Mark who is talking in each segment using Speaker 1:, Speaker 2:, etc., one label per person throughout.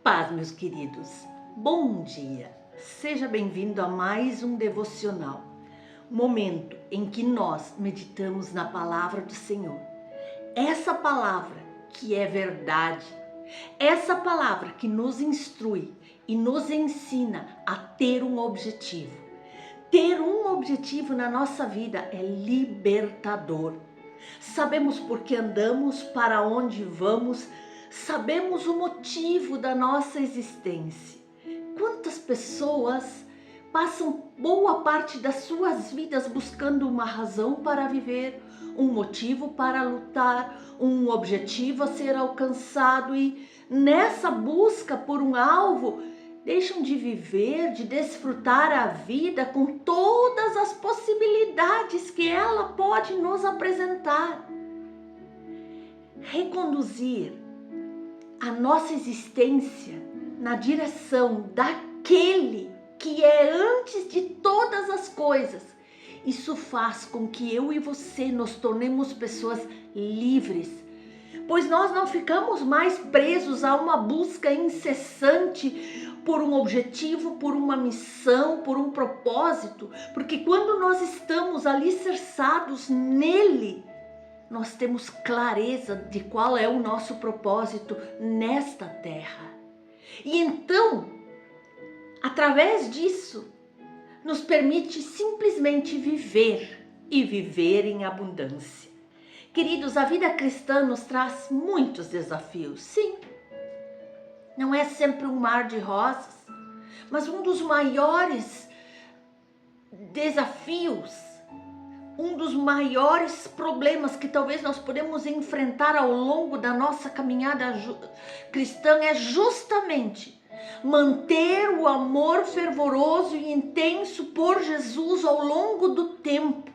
Speaker 1: paz, meus queridos. Bom dia. Seja bem-vindo a mais um devocional. Momento em que nós meditamos na palavra do Senhor. Essa palavra que é verdade. Essa palavra que nos instrui e nos ensina a ter um objetivo. Ter um objetivo na nossa vida é libertador. Sabemos por que andamos, para onde vamos, sabemos o motivo da nossa existência. Quantas pessoas passam boa parte das suas vidas buscando uma razão para viver, um motivo para lutar, um objetivo a ser alcançado e nessa busca por um alvo, deixam de viver, de desfrutar a vida com todas as possibilidades que ela pode nos apresentar. Reconduzir a nossa existência na direção daquele que é antes de todas as coisas. Isso faz com que eu e você nos tornemos pessoas livres, pois nós não ficamos mais presos a uma busca incessante por um objetivo, por uma missão, por um propósito, porque quando nós estamos alicerçados nele, nós temos clareza de qual é o nosso propósito nesta terra. E então, através disso, nos permite simplesmente viver e viver em abundância. Queridos, a vida cristã nos traz muitos desafios, sim. Não é sempre um mar de rosas, mas um dos maiores desafios, um dos maiores problemas que talvez nós podemos enfrentar ao longo da nossa caminhada cristã é justamente manter o amor fervoroso e intenso por Jesus ao longo do tempo.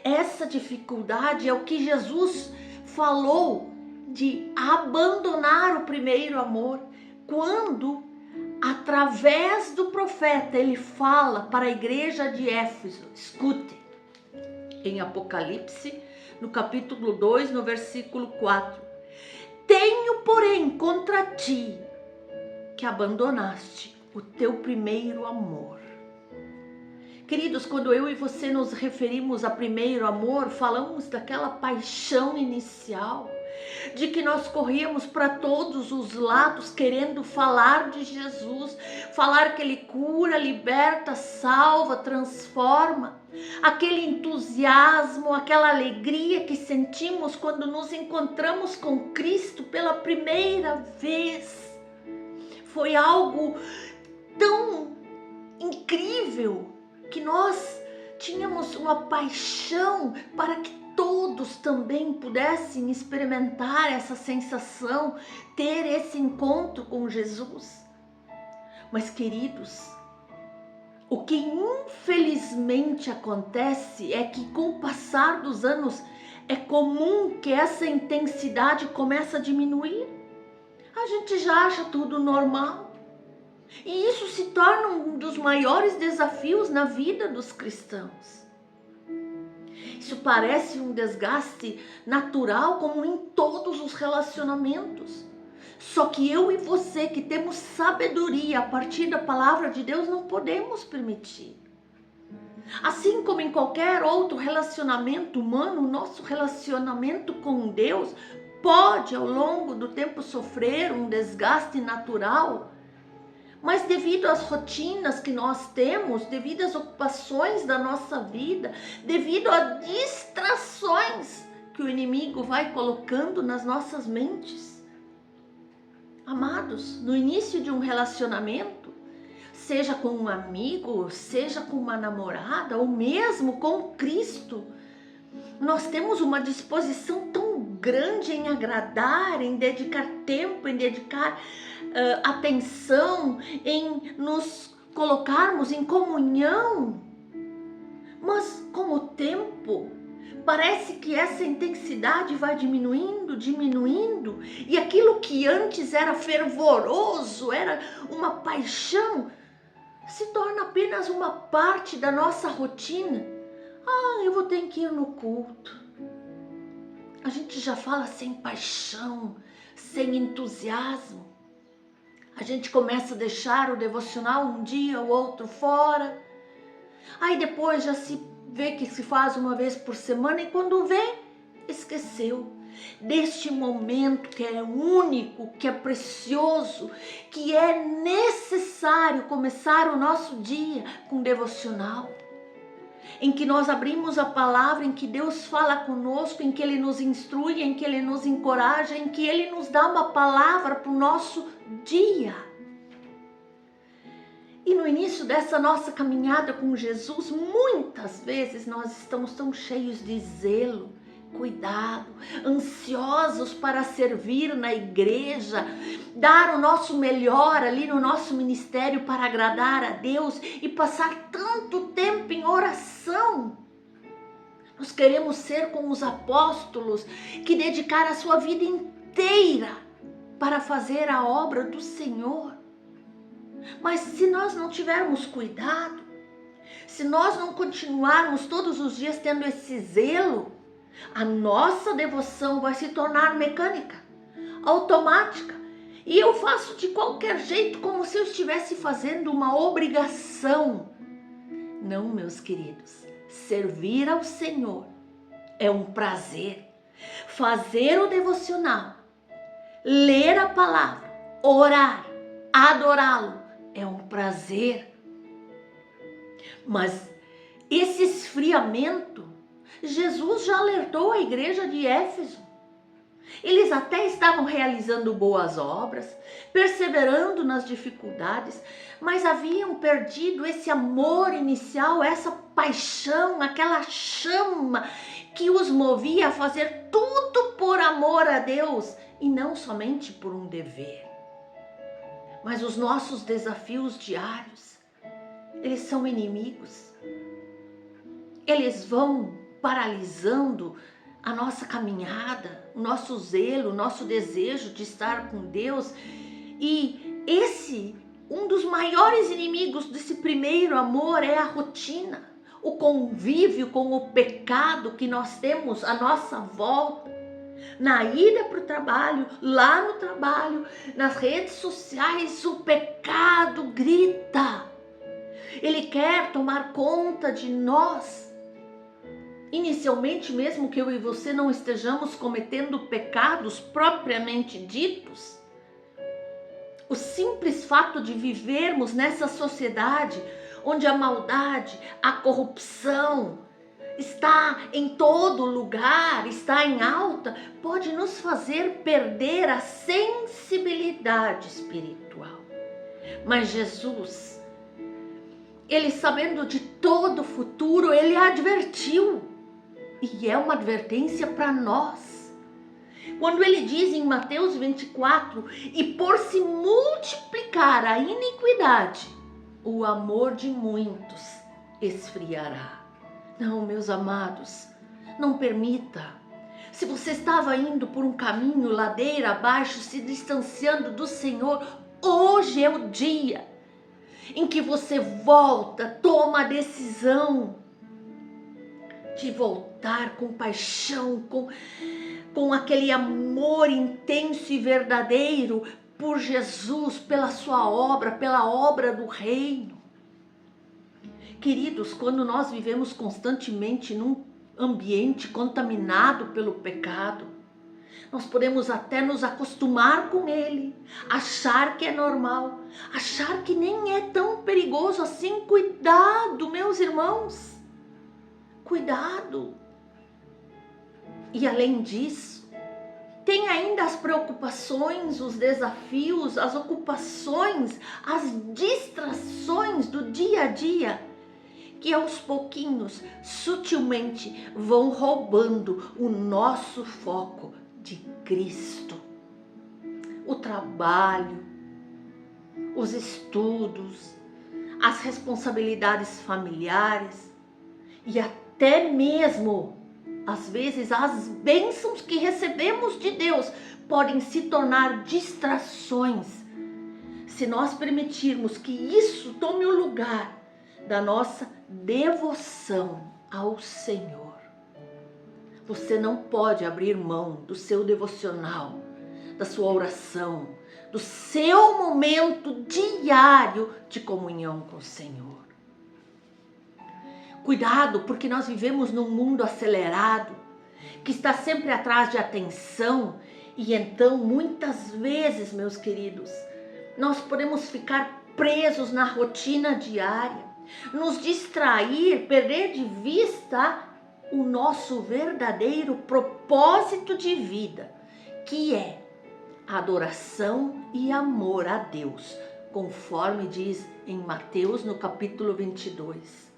Speaker 1: Essa dificuldade é o que Jesus falou de abandonar o primeiro amor, quando através do profeta ele fala para a igreja de Éfeso. Escute, em Apocalipse, no capítulo 2, no versículo 4. Tenho, porém, contra ti que abandonaste o teu primeiro amor. Queridos, quando eu e você nos referimos a primeiro amor, falamos daquela paixão inicial, de que nós corríamos para todos os lados querendo falar de Jesus, falar que Ele cura, liberta, salva, transforma. Aquele entusiasmo, aquela alegria que sentimos quando nos encontramos com Cristo pela primeira vez. Foi algo tão incrível que nós tínhamos uma paixão para que todos também pudessem experimentar essa sensação, ter esse encontro com Jesus. Mas, queridos, o que infelizmente acontece é que com o passar dos anos é comum que essa intensidade comece a diminuir. A gente já acha tudo normal. E isso se torna um dos maiores desafios na vida dos cristãos. Isso parece um desgaste natural, como em todos os relacionamentos. Só que eu e você, que temos sabedoria a partir da palavra de Deus, não podemos permitir. Assim como em qualquer outro relacionamento humano, o nosso relacionamento com Deus pode, ao longo do tempo, sofrer um desgaste natural. Mas devido às rotinas que nós temos, devido às ocupações da nossa vida, devido a distrações que o inimigo vai colocando nas nossas mentes. Amados, no início de um relacionamento, seja com um amigo, seja com uma namorada, ou mesmo com Cristo, nós temos uma disposição tão grande em agradar, em dedicar tempo, em dedicar atenção, em nos colocarmos em comunhão. Mas com o tempo, parece que essa intensidade vai diminuindo, e aquilo que antes era fervoroso, era uma paixão, se torna apenas uma parte da nossa rotina. Eu vou ter que ir no culto. A gente já fala sem paixão, sem entusiasmo. A gente começa a deixar o devocional um dia, o outro fora. Aí depois já se vê que se faz uma vez por semana e quando vê, esqueceu deste momento que é único, que é precioso, que é necessário começar o nosso dia com devocional. Em que nós abrimos a palavra, em que Deus fala conosco, em que Ele nos instrui, em que Ele nos encoraja, em que Ele nos dá uma palavra para o nosso dia. E no início dessa nossa caminhada com Jesus, muitas vezes nós estamos tão cheios de zelo, cuidado, ansiosos para servir na igreja, dar o nosso melhor ali no nosso ministério para agradar a Deus e passar tanto tempo em oração. Nós queremos ser como os apóstolos que dedicaram a sua vida inteira para fazer a obra do Senhor. Mas se nós não tivermos cuidado, se nós não continuarmos todos os dias tendo esse zelo, a nossa devoção vai se tornar mecânica, automática. E eu faço de qualquer jeito, como se eu estivesse fazendo uma obrigação. Não, meus queridos, servir ao Senhor é um prazer. Fazer o devocional, ler a palavra, orar, adorá-lo, é um prazer. Mas esse esfriamento, Jesus já alertou a igreja de Éfeso. Eles até estavam realizando boas obras, perseverando nas dificuldades, mas haviam perdido esse amor inicial, essa paixão, aquela chama que os movia a fazer tudo por amor a Deus e não somente por um dever. Mas os nossos desafios diários, eles são inimigos. Eles vão paralisando a nossa caminhada, o nosso zelo, o nosso desejo de estar com Deus. E um dos maiores inimigos desse primeiro amor é a rotina, o convívio com o pecado que nós temos à nossa volta. Na ida para o trabalho, lá no trabalho, nas redes sociais, o pecado grita. Ele quer tomar conta de nós. Inicialmente, mesmo que eu e você não estejamos cometendo pecados propriamente ditos, o simples fato de vivermos nessa sociedade onde a maldade, a corrupção está em todo lugar, está em alta, pode nos fazer perder a sensibilidade espiritual. Mas Jesus, Ele sabendo de todo o futuro, Ele advertiu. E é uma advertência para nós. Quando Ele diz em Mateus 24, e por se multiplicar a iniquidade, o amor de muitos esfriará. Não, meus amados, não permita. Se você estava indo por um caminho ladeira abaixo, se distanciando do Senhor, hoje é o dia em que você volta, toma a decisão de voltar com paixão, com aquele amor intenso e verdadeiro por Jesus, pela sua obra, pela obra do reino. Queridos, quando nós vivemos constantemente num ambiente contaminado pelo pecado, nós podemos até nos acostumar com ele, achar que é normal, achar que nem é tão perigoso assim. Cuidado, meus irmãos, cuidado. E além disso, tem ainda as preocupações, os desafios, as ocupações, as distrações do dia a dia, que aos pouquinhos, sutilmente, vão roubando o nosso foco de Cristo. O trabalho, os estudos, as responsabilidades familiares e até mesmo, às vezes, as bênçãos que recebemos de Deus podem se tornar distrações se nós permitirmos que isso tome o lugar da nossa devoção ao Senhor. Você não pode abrir mão do seu devocional, da sua oração, do seu momento diário de comunhão com o Senhor. Cuidado, porque nós vivemos num mundo acelerado, que está sempre atrás de atenção, e então muitas vezes, meus queridos, nós podemos ficar presos na rotina diária, nos distrair, perder de vista o nosso verdadeiro propósito de vida, que é adoração e amor a Deus, conforme diz em Mateus no capítulo 22.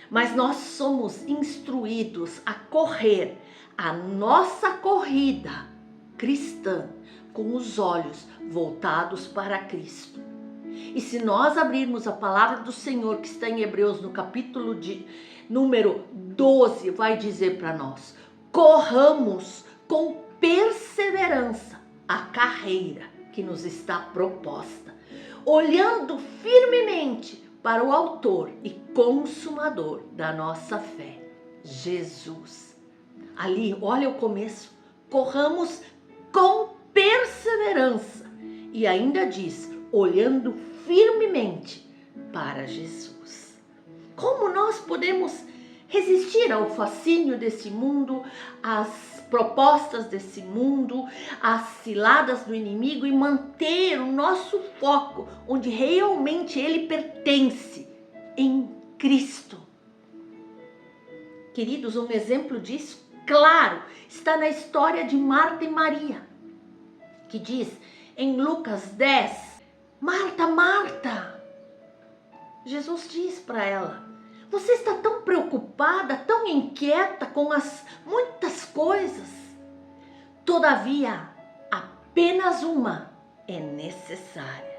Speaker 1: Mas nós somos instruídos a correr a nossa corrida cristã com os olhos voltados para Cristo. E se nós abrirmos a palavra do Senhor, que está em Hebreus no capítulo de número 12, vai dizer para nós: corramos com perseverança a carreira que nos está proposta, olhando firmemente para o autor e consumador da nossa fé, Jesus. Ali, olha o começo, corramos com perseverança, e ainda diz, olhando firmemente para Jesus. Como nós podemos resistir ao fascínio desse mundo, às propostas desse mundo, às ciladas do inimigo, e manter o nosso foco onde realmente ele pertence, em Cristo? Queridos, um exemplo disso, claro, está na história de Marta e Maria, que diz em Lucas 10, Marta, Marta, Jesus diz para ela: você está tão preocupada, tão inquieta com as muitas coisas. Todavia, apenas uma é necessária.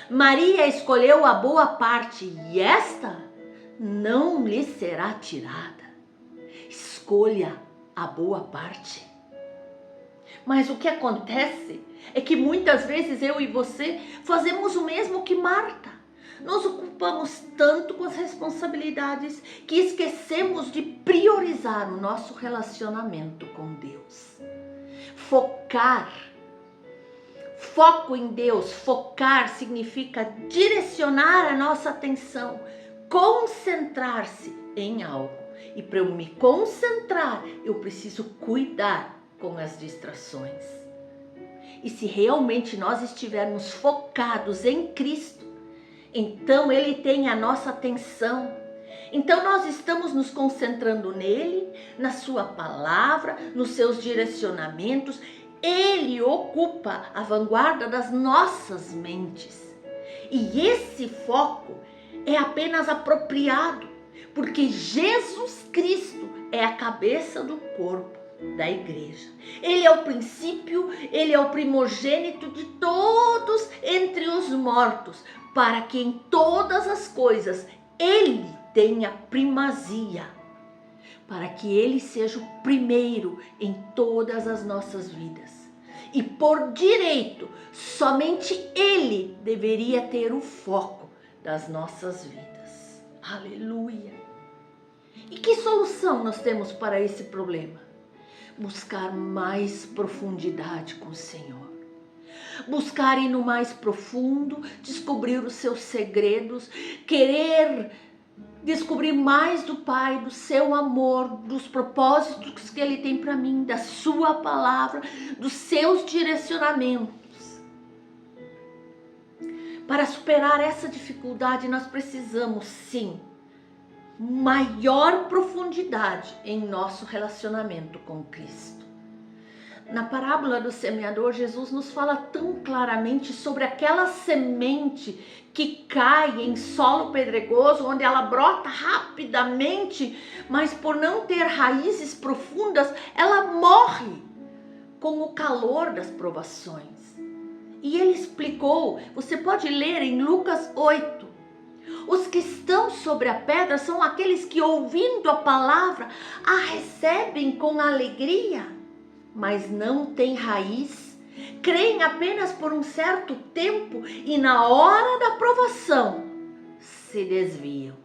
Speaker 1: Maria escolheu a boa parte, e esta não lhe será tirada. Escolha a boa parte. Mas o que acontece é que muitas vezes eu e você fazemos o mesmo que Marta. Nos ocupamos tanto com as responsabilidades que esquecemos de priorizar o nosso relacionamento com Deus. Foco em Deus. Focar significa direcionar a nossa atenção, concentrar-se em algo. E para eu me concentrar, eu preciso cuidar com as distrações. E se realmente nós estivermos focados em Cristo, então Ele tem a nossa atenção. Então nós estamos nos concentrando nele, na sua palavra, nos seus direcionamentos. Ele ocupa a vanguarda das nossas mentes. E esse foco é apenas apropriado, porque Jesus Cristo é a cabeça do corpo da igreja. Ele é o princípio, ele é o primogênito de todos entre os mortos, para que em todas as coisas ele tenha primazia, para que ele seja o primeiro em todas as nossas vidas. E por direito, somente ele deveria ter o foco das nossas vidas. Aleluia! E que solução nós temos para esse problema? Buscar mais profundidade com o Senhor. Buscar ir no mais profundo, descobrir os seus segredos, querer descobrir mais do Pai, do seu amor, dos propósitos que Ele tem para mim, da sua palavra, dos seus direcionamentos. Para superar essa dificuldade, nós precisamos, sim, maior profundidade em nosso relacionamento com Cristo. Na parábola do semeador, Jesus nos fala tão claramente sobre aquela semente que cai em solo pedregoso, onde ela brota rapidamente, mas por não ter raízes profundas, ela morre com o calor das provações. E ele explicou, você pode ler em Lucas 8, os que estão sobre a pedra são aqueles que, ouvindo a palavra, a recebem com alegria, mas não têm raiz, creem apenas por um certo tempo e na hora da provação se desviam.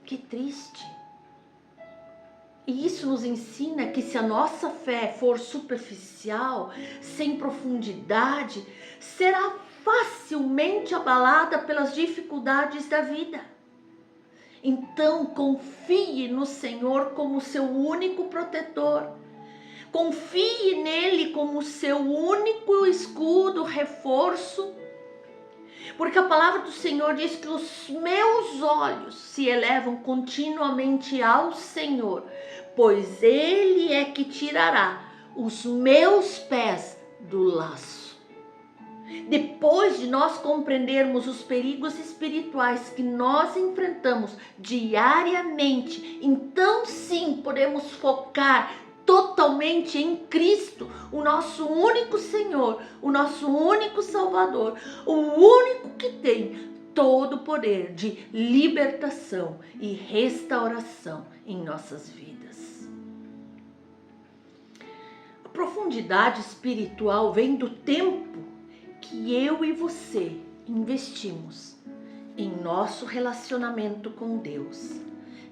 Speaker 1: Que triste! E isso nos ensina que se a nossa fé for superficial, sem profundidade, será facilmente abalada pelas dificuldades da vida. Então, confie no Senhor como seu único protetor. Confie nele como seu único escudo, reforço. Porque a palavra do Senhor diz que os meus olhos se elevam continuamente ao Senhor, pois Ele é que tirará os meus pés do laço. Depois de nós compreendermos os perigos espirituais que nós enfrentamos diariamente, então sim podemos focar totalmente em Cristo, o nosso único Senhor, o nosso único Salvador, o único que tem todo o poder de libertação e restauração em nossas vidas. A profundidade espiritual vem do tempo que eu e você investimos em nosso relacionamento com Deus,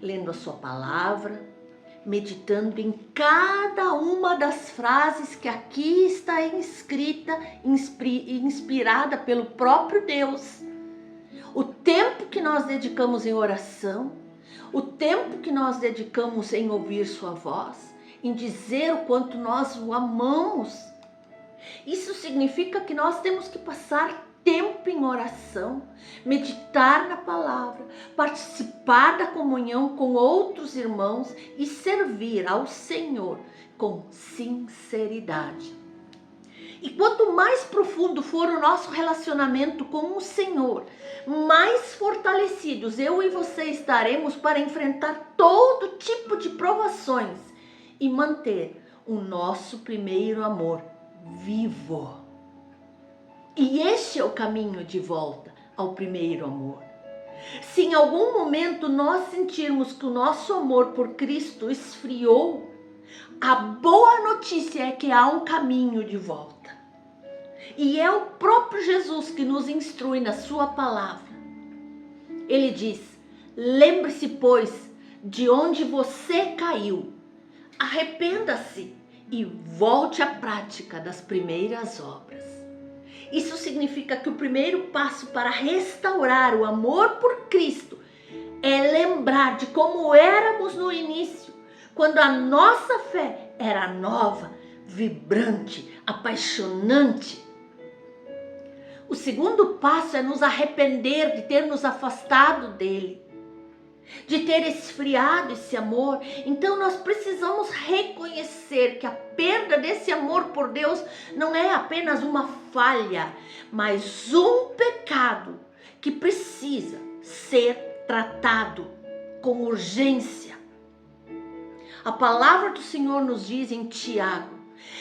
Speaker 1: lendo a sua palavra, meditando em cada uma das frases que aqui está escrita, inspirada pelo próprio Deus. O tempo que nós dedicamos em oração, o tempo que nós dedicamos em ouvir sua voz, em dizer o quanto nós o amamos. Isso significa que nós temos que passar tempo em oração, meditar na palavra, participar da comunhão com outros irmãos e servir ao Senhor com sinceridade. E quanto mais profundo for o nosso relacionamento com o Senhor, mais fortalecidos eu e você estaremos para enfrentar todo tipo de provações e manter o nosso primeiro amor vivo. E este é o caminho de volta ao primeiro amor. Se em algum momento nós sentirmos que o nosso amor por Cristo esfriou, a boa notícia é que há um caminho de volta. E é o próprio Jesus que nos instrui na sua palavra. Ele diz: lembre-se, pois, de onde você caiu. Arrependa-se e volte à prática das primeiras obras. Isso significa que o primeiro passo para restaurar o amor por Cristo é lembrar de como éramos no início, quando a nossa fé era nova, vibrante, apaixonante. O segundo passo é nos arrepender de ter nos afastado dele, de ter esfriado esse amor. Então nós precisamos reconhecer que a perda desse amor por Deus não é apenas uma falha, mas um pecado que precisa ser tratado com urgência. A palavra do Senhor nos diz em Tiago: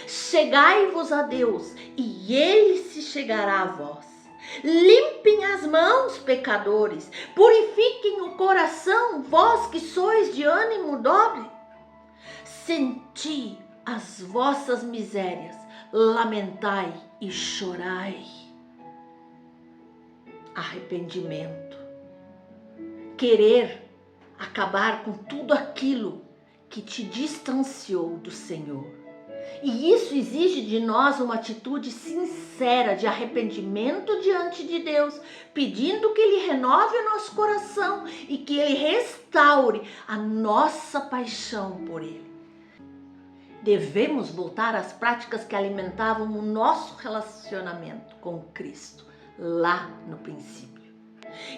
Speaker 1: chegai-vos a Deus e Ele se chegará a vós. Limpem as mãos, pecadores, purifiquem o coração, vós que sois de ânimo dobre. Senti as vossas misérias, lamentai e chorai. Arrependimento. Querer acabar com tudo aquilo que te distanciou do Senhor. E isso exige de nós uma atitude sincera de arrependimento diante de Deus, pedindo que Ele renove o nosso coração e que Ele restaure a nossa paixão por Ele. Devemos voltar às práticas que alimentavam o nosso relacionamento com Cristo, lá no princípio.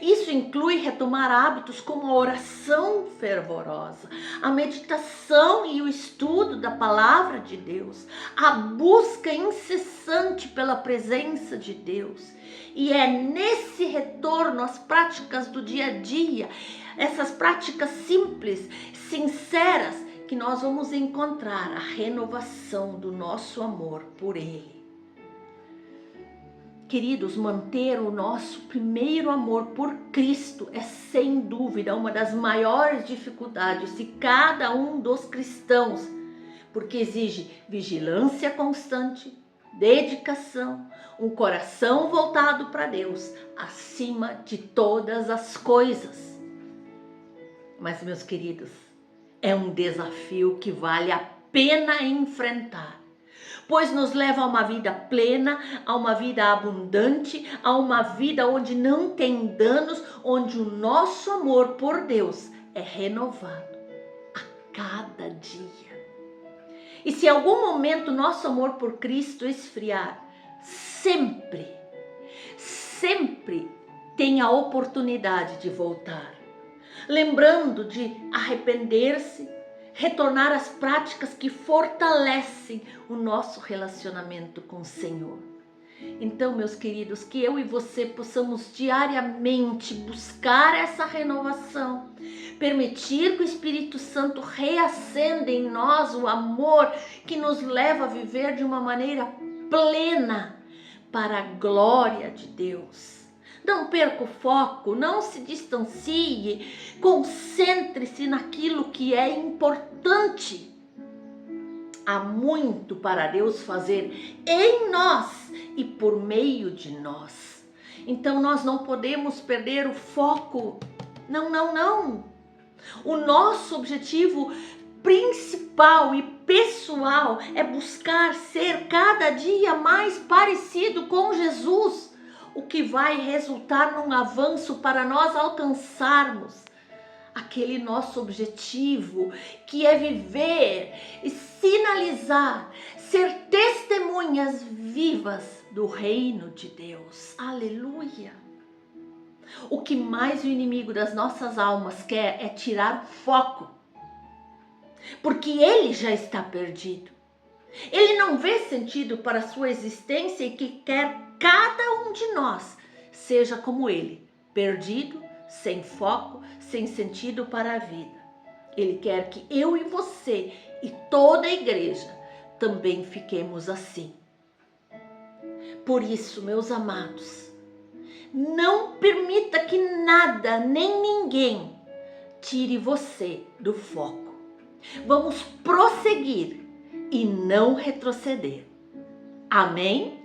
Speaker 1: Isso inclui retomar hábitos como a oração fervorosa, a meditação e o estudo da palavra de Deus, a busca incessante pela presença de Deus. E é nesse retorno às práticas do dia a dia, essas práticas simples, sinceras, que nós vamos encontrar a renovação do nosso amor por Ele. Queridos, manter o nosso primeiro amor por Cristo é sem dúvida uma das maiores dificuldades de cada um dos cristãos, porque exige vigilância constante, dedicação, um coração voltado para Deus, acima de todas as coisas. Mas, meus queridos, é um desafio que vale a pena enfrentar, pois nos leva a uma vida plena, a uma vida abundante, a uma vida onde não tem danos, onde o nosso amor por Deus é renovado a cada dia. E se em algum momento nosso amor por Cristo esfriar, sempre tem a oportunidade de voltar, lembrando de arrepender-se, retornar às práticas que fortalecem o nosso relacionamento com o Senhor. Então, meus queridos, que eu e você possamos diariamente buscar essa renovação, permitir que o Espírito Santo reacenda em nós o amor que nos leva a viver de uma maneira plena para a glória de Deus. Não perca o foco, não se distancie, concentre-se naquilo que é importante. Há muito para Deus fazer em nós e por meio de nós. Então nós não podemos perder o foco. Não. O nosso objetivo principal e pessoal é buscar ser cada dia mais parecido com Jesus, o que vai resultar num avanço para nós alcançarmos aquele nosso objetivo, que é viver e sinalizar, ser testemunhas vivas do reino de Deus. Aleluia! O que mais o inimigo das nossas almas quer é tirar o foco, porque ele já está perdido. Ele não vê sentido para a sua existência e que quer cada um de nós seja como ele, perdido, sem foco, sem sentido para a vida. Ele quer que eu e você e toda a igreja também fiquemos assim. Por isso, meus amados, não permita que nada nem ninguém tire você do foco. Vamos prosseguir e não retroceder. Amém?